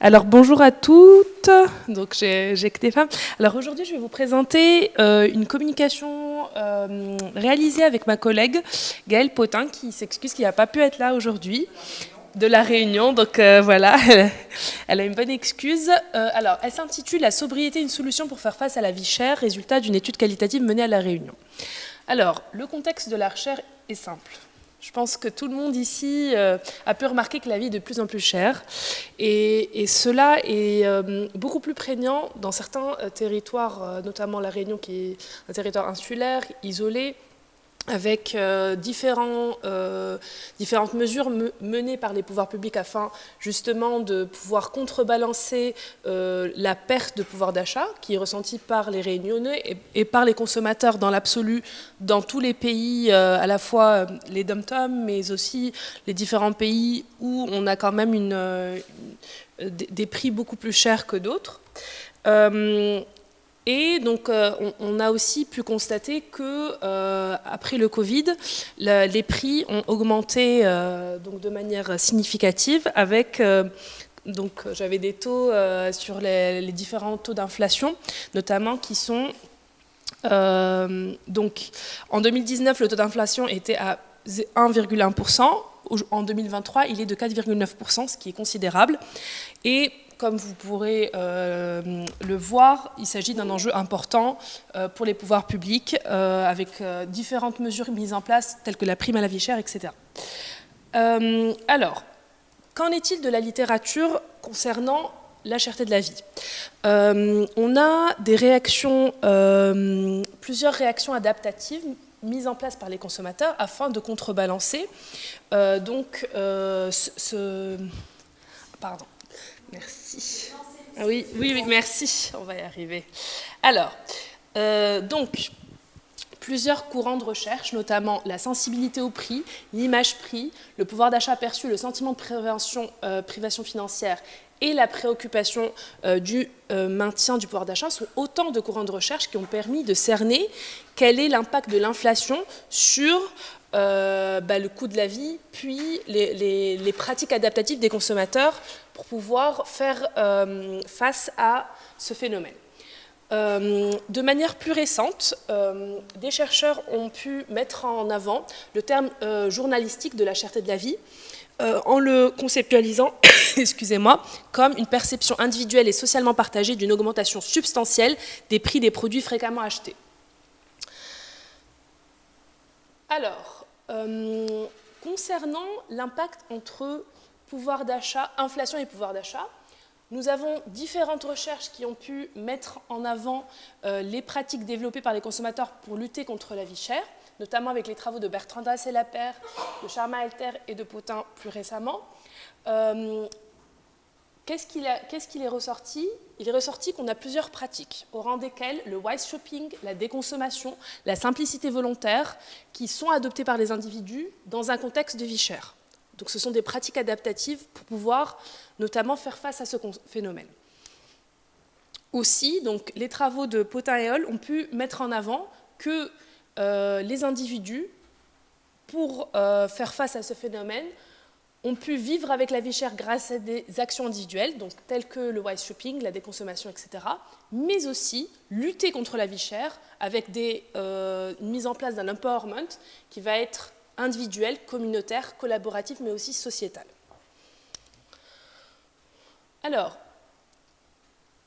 Alors bonjour à toutes, donc j'ai que des femmes. Alors aujourd'hui je vais vous présenter une communication réalisée avec ma collègue Gaëlle Potin qui s'excuse qu'il n'a pas pu être là aujourd'hui de la Réunion, donc voilà, elle a une bonne excuse. Alors elle s'intitule « La sobriété, une solution pour faire face à la vie chère », résultat d'une étude qualitative menée à la Réunion. Alors le contexte de la recherche est simple. Je pense que tout le monde ici a pu remarquer que la vie est de plus en plus chère et cela est beaucoup plus prégnant dans certains territoires, notamment la Réunion qui est un territoire insulaire, isolé, avec différentes mesures menées par les pouvoirs publics afin justement de pouvoir contrebalancer la perte de pouvoir d'achat qui est ressentie par les Réunionnais et par les consommateurs dans l'absolu dans tous les pays, à la fois les dom-tom, mais aussi les différents pays où on a quand même des prix beaucoup plus chers que d'autres. Et donc, on a aussi pu constater que après le Covid, les prix ont augmenté donc de manière significative avec donc j'avais des taux sur les différents taux d'inflation, notamment qui sont donc en 2019 le taux d'inflation était à 1,1%. En 2023, il est de 4,9%, ce qui est considérable. Et comme vous pourrez le voir, il s'agit d'un enjeu important pour les pouvoirs publics, avec différentes mesures mises en place, telles que la prime à la vie chère, etc. Alors, qu'en est-il de la littérature concernant la cherté de la vie? On a des réactions, plusieurs réactions adaptatives mises en place par les consommateurs afin de contrebalancer Pardon. Merci. Ah oui, merci. On va y arriver. Alors, donc, plusieurs courants de recherche, notamment la sensibilité au prix, l'image prix, le pouvoir d'achat perçu, le sentiment de privation financière et la préoccupation du maintien du pouvoir d'achat sont autant de courants de recherche qui ont permis de cerner quel est l'impact de l'inflation sur le coût de la vie, puis les pratiques adaptatives des consommateurs pour pouvoir faire face à ce phénomène. De manière plus récente, des chercheurs ont pu mettre en avant le terme journalistique de la cherté de la vie en le conceptualisant excusez-moi, comme une perception individuelle et socialement partagée d'une augmentation substantielle des prix des produits fréquemment achetés. Alors, concernant l'impact entre pouvoir d'achat, inflation et pouvoir d'achat, nous avons différentes recherches qui ont pu mettre en avant les pratiques développées par les consommateurs pour lutter contre la vie chère, notamment avec les travaux de Bertrand Dassé-Lapère, de Sharma-Elter et de Potin plus récemment. Qu'est-ce qu'il est ressorti? Il est ressorti qu'on a plusieurs pratiques, au rang desquelles le wise shopping, la déconsommation, la simplicité volontaire, qui sont adoptées par les individus dans un contexte de vie chère. Donc ce sont des pratiques adaptatives pour pouvoir notamment faire face à ce phénomène. Aussi, donc, les travaux de Potin et Hall ont pu mettre en avant que les individus, pour faire face à ce phénomène, ont pu vivre avec la vie chère grâce à des actions individuelles, donc telles que le wise shopping, la déconsommation, etc., mais aussi lutter contre la vie chère avec une mise en place d'un empowerment qui va être individuel, communautaire, collaboratif, mais aussi sociétal. Alors,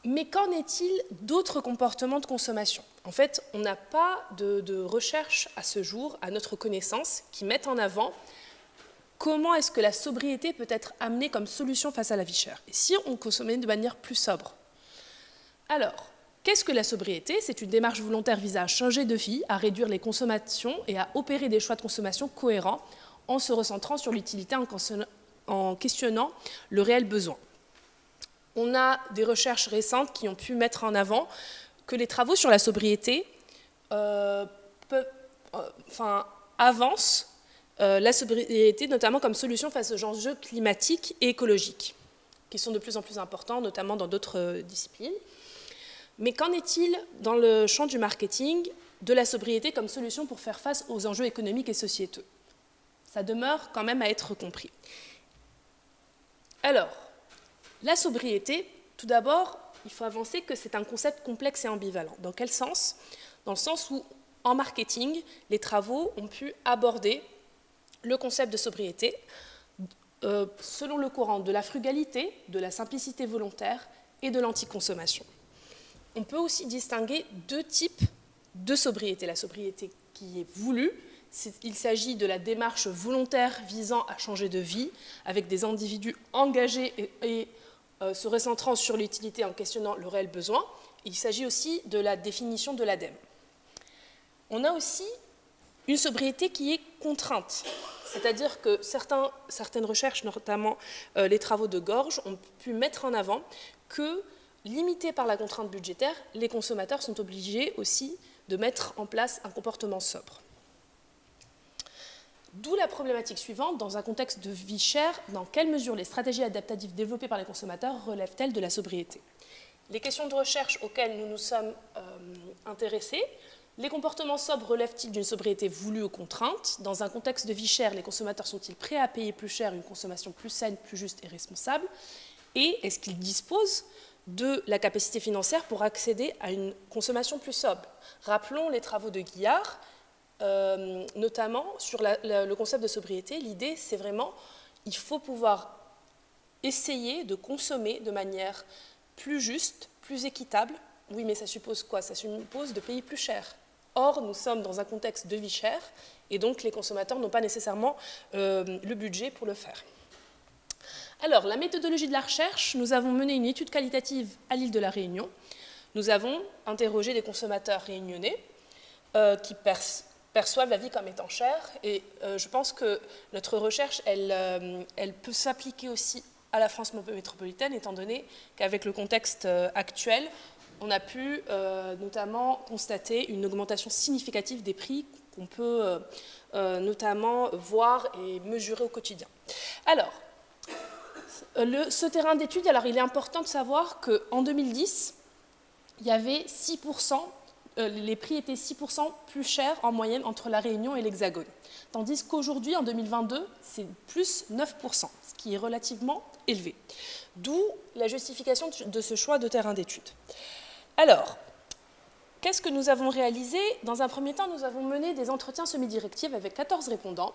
mais qu'en est-il d'autres comportements de consommation? En fait, on n'a pas de recherche à ce jour, à notre connaissance, qui mettent en avant comment est-ce que la sobriété peut être amenée comme solution face à la vie chère? Et si on consommait de manière plus sobre? Alors, qu'est-ce que la sobriété? C'est une démarche volontaire visant à changer de vie, à réduire les consommations et à opérer des choix de consommation cohérents en se recentrant sur l'utilité, en questionnant le réel besoin. On a des recherches récentes qui ont pu mettre en avant que les travaux sur la sobriété avancent la sobriété, notamment comme solution face aux enjeux climatiques et écologiques, qui sont de plus en plus importants, notamment dans d'autres disciplines. Mais qu'en est-il dans le champ du marketing de la sobriété comme solution pour faire face aux enjeux économiques et sociétaux? Ça demeure quand même à être compris. Alors, La sobriété, tout d'abord, il faut avancer que c'est un concept complexe et ambivalent. Dans quel sens? Dans le sens où, en marketing, les travaux ont pu aborder le concept de sobriété selon le courant de la frugalité, de la simplicité volontaire et de l'anticonsommation. On peut aussi distinguer deux types de sobriété. La sobriété qui est voulue, il s'agit de la démarche volontaire visant à changer de vie, avec des individus engagés et se recentrant sur l'utilité en questionnant le réel besoin. Il s'agit aussi de la définition de l'ADEME. On a aussi une sobriété qui est contrainte, c'est-à-dire que certaines recherches, notamment les travaux de Gorge, ont pu mettre en avant que, limités par la contrainte budgétaire, les consommateurs sont obligés aussi de mettre en place un comportement sobre. D'où la problématique suivante, dans un contexte de vie chère, dans quelle mesure les stratégies adaptatives développées par les consommateurs relèvent-elles de la sobriété? Les questions de recherche auxquelles nous nous sommes intéressés: les comportements sobres relèvent-ils d'une sobriété voulue ou contrainte? Dans un contexte de vie chère, les consommateurs sont-ils prêts à payer plus cher une consommation plus saine, plus juste et responsable? Et est-ce qu'ils disposent de la capacité financière pour accéder à une consommation plus sobre? Rappelons les travaux de Guillard, notamment sur le concept de sobriété. L'idée, c'est vraiment, il faut pouvoir essayer de consommer de manière plus juste, plus équitable. Oui, mais ça suppose quoi? Ça suppose de payer plus cher. Or, nous sommes dans un contexte de vie chère, et donc les consommateurs n'ont pas nécessairement le budget pour le faire. Alors, la méthodologie de la recherche, nous avons mené une étude qualitative à l'île de la Réunion. Nous avons interrogé des consommateurs réunionnais qui perçoivent la vie comme étant chère, et je pense que notre recherche, elle peut s'appliquer aussi à la France métropolitaine, étant donné qu'avec le contexte actuel, on a pu notamment constater une augmentation significative des prix qu'on peut notamment voir et mesurer au quotidien. Alors, ce terrain d'étude, alors il est important de savoir qu'en 2010, il y avait 6%, les prix étaient 6% plus chers en moyenne entre la Réunion et l'Hexagone. Tandis qu'aujourd'hui, en 2022, c'est plus 9%, ce qui est relativement élevé. D'où la justification de ce choix de terrain d'étude. Alors, qu'est-ce que nous avons réalisé? Dans un premier temps, nous avons mené des entretiens semi-directifs avec 14 répondants.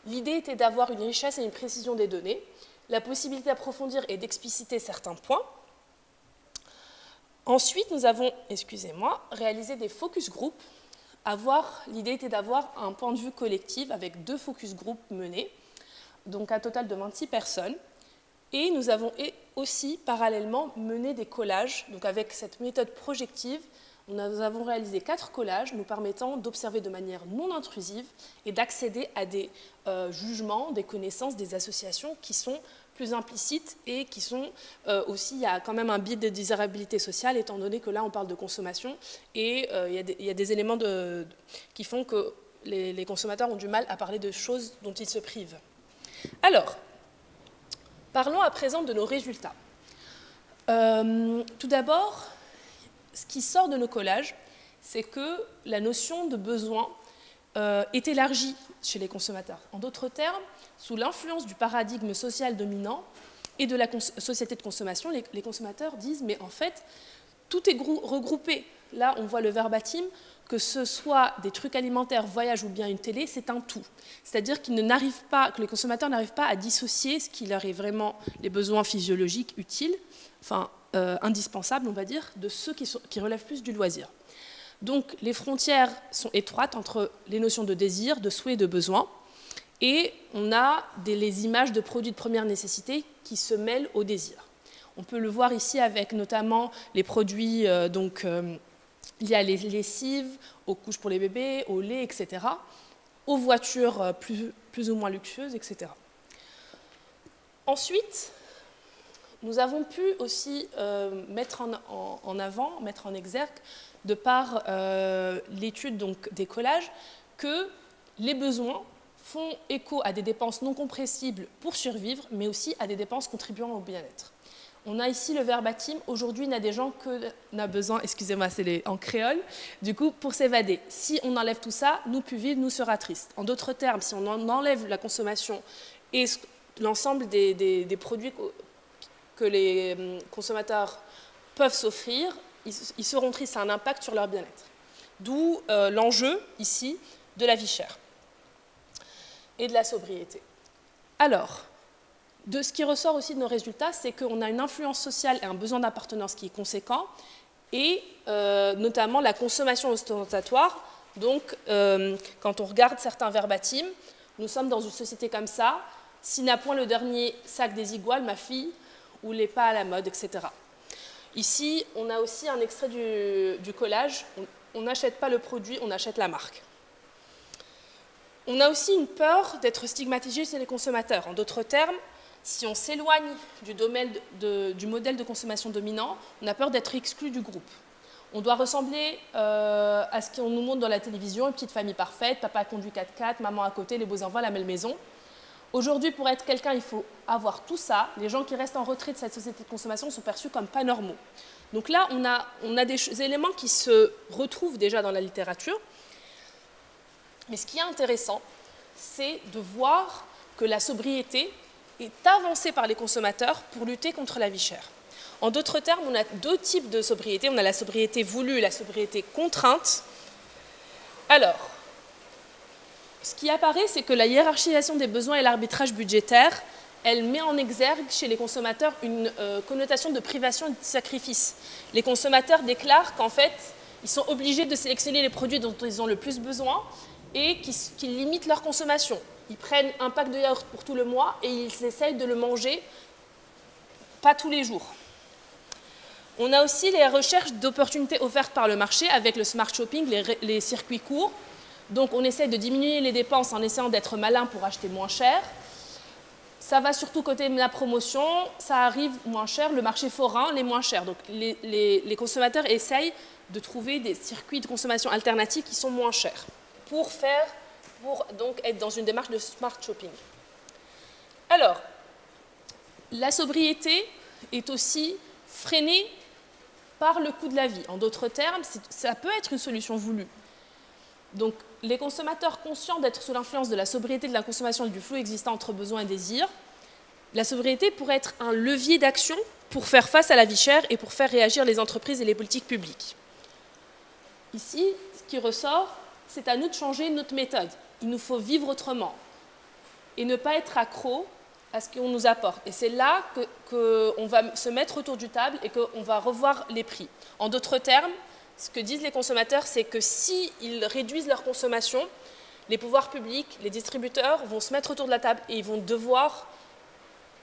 L'idée était d'avoir une richesse et une précision des données, la possibilité d'approfondir et d'expliciter certains points. Ensuite, nous avons, réalisé des focus group. L'idée était d'avoir un point de vue collectif avec 2 focus group menés, donc un total de 26 personnes. Et nous avons aussi parallèlement mené des collages. Donc avec cette méthode projective, nous avons réalisé 4 collages nous permettant d'observer de manière non intrusive et d'accéder à des jugements, des connaissances, des associations qui sont plus implicites et qui sont aussi, il y a quand même un biais de désirabilité sociale, étant donné que là on parle de consommation et il y a des éléments qui font que les consommateurs ont du mal à parler de choses dont ils se privent. Alors, parlons à présent de nos résultats. Tout d'abord, ce qui sort de nos collages, c'est que la notion de besoin est élargie chez les consommateurs. En d'autres termes, sous l'influence du paradigme social dominant et de la société de consommation, les consommateurs disent « mais en fait, tout est regroupé ». Là, on voit le verbatim, que ce soit des trucs alimentaires, voyages ou bien une télé, c'est un tout. C'est-à-dire que les consommateurs n'arrivent pas à dissocier ce qui leur est vraiment les besoins physiologiques utiles, enfin indispensables, on va dire, de ceux qui relèvent plus du loisir. Donc les frontières sont étroites entre les notions de désir, de souhait et de besoin, et on a les images de produits de première nécessité qui se mêlent au désir. On peut le voir ici avec notamment les produits liés à les lessives, aux couches pour les bébés, au lait, etc., aux voitures plus ou moins luxueuses, etc. Ensuite, nous avons pu aussi mettre en exergue, de par l'étude des collages, que les besoins font écho à des dépenses non compressibles pour survivre, mais aussi à des dépenses contribuant au bien-être. On a ici le verbatim, aujourd'hui n'a des gens que n'a besoin, excusez-moi, c'est en créole, du coup, pour s'évader. Si on enlève tout ça, nous plus vivre, nous sera triste. En d'autres termes, si on enlève la consommation et l'ensemble des produits que les consommateurs peuvent s'offrir, ils seront tristes, ça a un impact sur leur bien-être. D'où l'enjeu, ici, de la vie chère et de la sobriété. Alors, de ce qui ressort aussi de nos résultats, c'est qu'on a une influence sociale et un besoin d'appartenance qui est conséquent, et notamment la consommation ostentatoire. Donc, quand on regarde certains verbatims, nous sommes dans une société comme ça, s'il n'a point le dernier sac des iguales, ma fille, ou les pas à la mode, etc. Ici, on a aussi un extrait du collage. On n'achète pas le produit, on achète la marque. On a aussi une peur d'être stigmatisé chez les consommateurs. En d'autres termes, si on s'éloigne du modèle de consommation dominant, on a peur d'être exclu du groupe. On doit ressembler à ce qu'on nous montre dans la télévision, une petite famille parfaite, papa conduit 4x4, maman à côté, les beaux enfants, la belle maison. Aujourd'hui, pour être quelqu'un, il faut avoir tout ça. Les gens qui restent en retrait de cette société de consommation sont perçus comme pas normaux. Donc là, on a des éléments qui se retrouvent déjà dans la littérature. Mais ce qui est intéressant, c'est de voir que la sobriété est avancée par les consommateurs pour lutter contre la vie chère. En d'autres termes, on a deux types de sobriété. On a la sobriété voulue et la sobriété contrainte. Alors, ce qui apparaît, c'est que la hiérarchisation des besoins et l'arbitrage budgétaire, elle met en exergue chez les consommateurs une connotation de privation et de sacrifice. Les consommateurs déclarent qu'en fait, ils sont obligés de sélectionner les produits dont ils ont le plus besoin et qu'ils limitent leur consommation. Ils prennent un pack de yaourt pour tout le mois et ils essayent de le manger pas tous les jours. On a aussi les recherches d'opportunités offertes par le marché avec le smart shopping, les circuits courts. Donc on essaie de diminuer les dépenses en essayant d'être malin pour acheter moins cher. Ça va surtout côté de la promotion, ça arrive moins cher, le marché forain, les moins chers. Donc les consommateurs essayent de trouver des circuits de consommation alternatifs qui sont moins chers pour donc être dans une démarche de smart shopping. Alors, la sobriété est aussi freinée par le coût de la vie. En d'autres termes, ça peut être une solution voulue. Donc, les consommateurs conscients d'être sous l'influence de la sobriété, de la consommation et du flou existant entre besoins et désirs, la sobriété pourrait être un levier d'action pour faire face à la vie chère et pour faire réagir les entreprises et les politiques publiques. Ici, ce qui ressort, c'est à nous de changer notre méthode. Il nous faut vivre autrement et ne pas être accro à ce qu'on nous apporte. Et c'est là qu'on va se mettre autour du table et qu'on va revoir les prix. En d'autres termes, ce que disent les consommateurs, c'est que s'ils réduisent leur consommation, les pouvoirs publics, les distributeurs vont se mettre autour de la table et ils vont devoir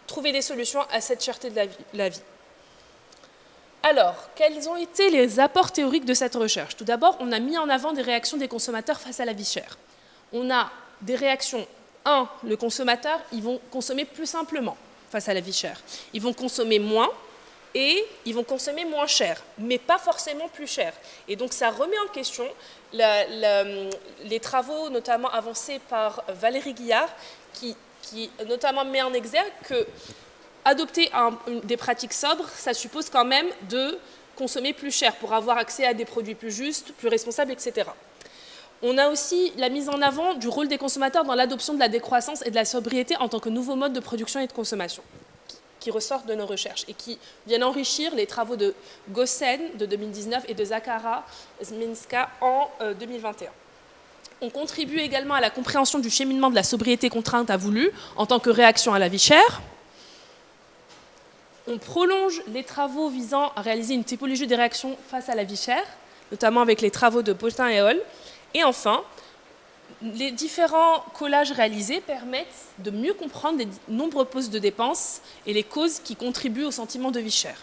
trouver des solutions à cette cherté de la vie. Alors, quels ont été les apports théoriques de cette recherche? Tout d'abord, on a mis en avant des réactions des consommateurs face à la vie chère. On a des réactions. Le consommateur, ils vont consommer plus simplement face à la vie chère. Ils vont consommer moins et ils vont consommer moins cher, mais pas forcément plus cher. Et donc, ça remet en question les travaux, notamment avancés par Valérie Guillard, qui notamment met en exergue que adopter des pratiques sobres, ça suppose quand même de consommer plus cher pour avoir accès à des produits plus justes, plus responsables, etc. On a aussi la mise en avant du rôle des consommateurs dans l'adoption de la décroissance et de la sobriété en tant que nouveau mode de production et de consommation, qui ressortent de nos recherches et qui viennent enrichir les travaux de Gossen de 2019 et de Zakara Zminska en 2021. On contribue également à la compréhension du cheminement de la sobriété contrainte à voulu en tant que réaction à la vie chère. On prolonge les travaux visant à réaliser une typologie des réactions face à la vie chère, notamment avec les travaux de Potin et Hall. Et enfin, les différents collages réalisés permettent de mieux comprendre les nombreux postes de dépenses et les causes qui contribuent au sentiment de vie chère,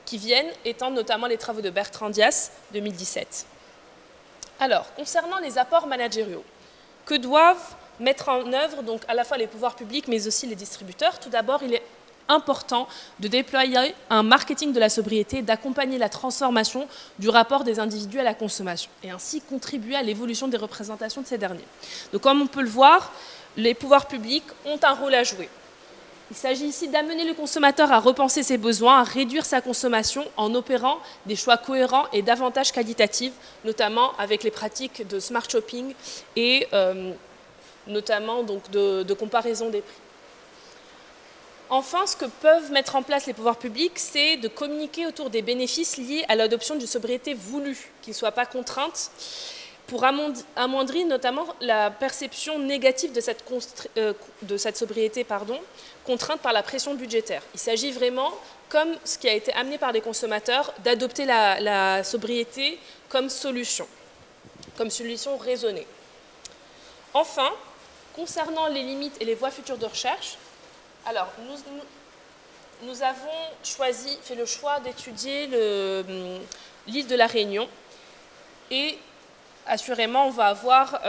qui viennent étant notamment les travaux de Bertrand Dias, 2017. Alors, concernant les apports managériaux, que doivent mettre en œuvre donc à la fois les pouvoirs publics mais aussi les distributeurs? Tout d'abord, il est important de déployer un marketing de la sobriété, d'accompagner la transformation du rapport des individus à la consommation et ainsi contribuer à l'évolution des représentations de ces derniers. Donc comme on peut le voir, les pouvoirs publics ont un rôle à jouer. Il s'agit ici d'amener le consommateur à repenser ses besoins, à réduire sa consommation en opérant des choix cohérents et davantage qualitatifs, notamment avec les pratiques de smart shopping et notamment donc de comparaison des prix. Enfin, ce que peuvent mettre en place les pouvoirs publics, c'est de communiquer autour des bénéfices liés à l'adoption d'une sobriété voulue, qui ne soit pas contrainte, pour amoindrir notamment la perception négative de cette sobriété contrainte par la pression budgétaire. Il s'agit vraiment, comme ce qui a été amené par les consommateurs, d'adopter la sobriété comme solution raisonnée. Enfin, concernant les limites et les voies futures de recherche, alors nous avons fait le choix d'étudier l'île de la Réunion et assurément, on va avoir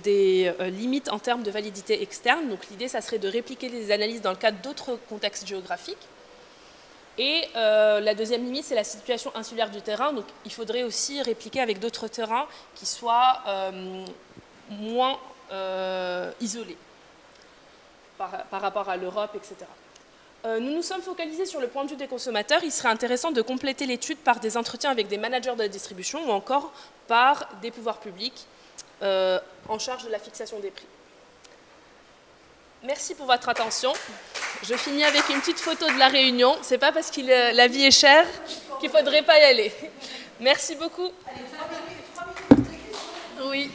des limites en termes de validité externe. Donc l'idée, ça serait de répliquer les analyses dans le cadre d'autres contextes géographiques. Et la deuxième limite, c'est la situation insulaire du terrain. Donc il faudrait aussi répliquer avec d'autres terrains qui soient moins isolés par rapport à l'Europe, etc. Nous nous sommes focalisés sur le point de vue des consommateurs. Il serait intéressant de compléter l'étude par des entretiens avec des managers de la distribution ou encore par des pouvoirs publics en charge de la fixation des prix. Merci pour votre attention. Je finis avec une petite photo de la Réunion. Ce n'est pas parce que la vie est chère qu'il ne faudrait pas y aller. Merci beaucoup. Oui.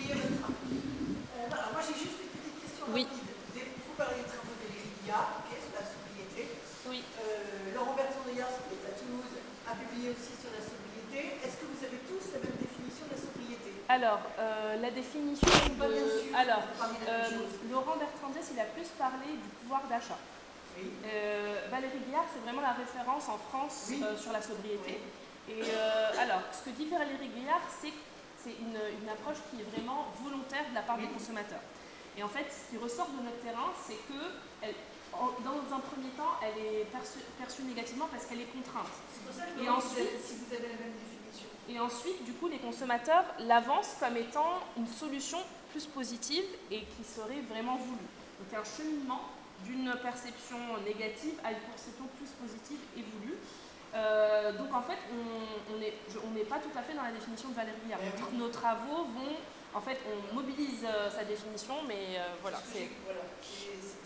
Moi, j'ai juste une petite question. Oui. Vous parlez des travaux de l'IRIGA, sur la sobriété. Oui. Laurent Bertrand-Deyard, qui est à Toulouse, a publié aussi sur la sobriété. Est-ce que vous avez tous la même définition de la sobriété? Alors, la définition de... Alors, Laurent Bertrand-Deyard, il a plus parlé du pouvoir d'achat. Oui. Valérie Guillard, c'est vraiment la référence en France sur la sobriété. Oui. Et alors, ce que dit Valérie Guillard, c'est une approche qui est vraiment volontaire de la part des consommateurs. Et en fait, ce qui ressort de notre terrain, c'est que, dans un premier temps, elle est perçue négativement parce qu'elle est contrainte. C'est pour ça que si vous avez la même définition. Et ensuite, du coup, les consommateurs l'avancent comme étant une solution plus positive et qui serait vraiment voulue. Donc, un cheminement d'une perception négative à une perception plus positive et voulue. Donc en fait, on n'est pas tout à fait dans la définition de Valérie Guillard. Nos travaux vont, en fait, on mobilise sa définition, mais voilà. C'était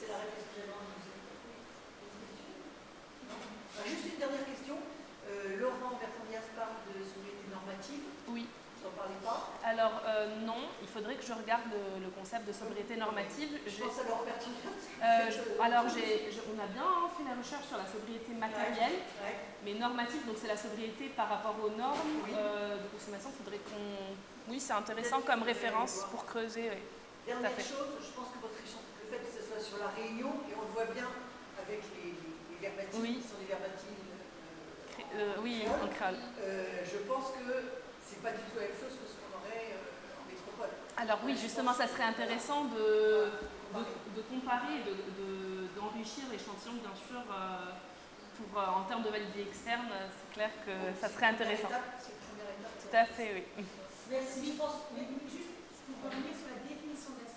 la réponse que j'avais envie de vous. Juste une dernière question. Laurent Bertrand-Deyard parle de sobriété normative. Oui. Vous n'en parlez pas? Alors non, il faudrait que je regarde le concept de sobriété normative. Je pense à Laurent Bertrand-Deyard. Alors on a bien fait la recherche sur la sobriété matérielle, mais normative, donc c'est la sobriété par rapport aux normes de consommation. Il faudrait qu'on... Oui, c'est intéressant comme référence pour creuser. Oui. Dernière chose, je pense que votre échange, le fait que ce soit sur la Réunion, et on le voit bien avec les verbatims, qui sont des verbatims oui, en créole. Je pense que c'est pas du tout la même chose que ce qu'on aurait en métropole. Alors oui, justement, ça serait intéressant de comparer, d'enrichir l'échantillon, bien sûr, en termes de validité externe, c'est clair que ça serait intéressant. C'est la première étape. Tout à fait, oui. Merci. Je pense, juste pour revenir sur la définition de la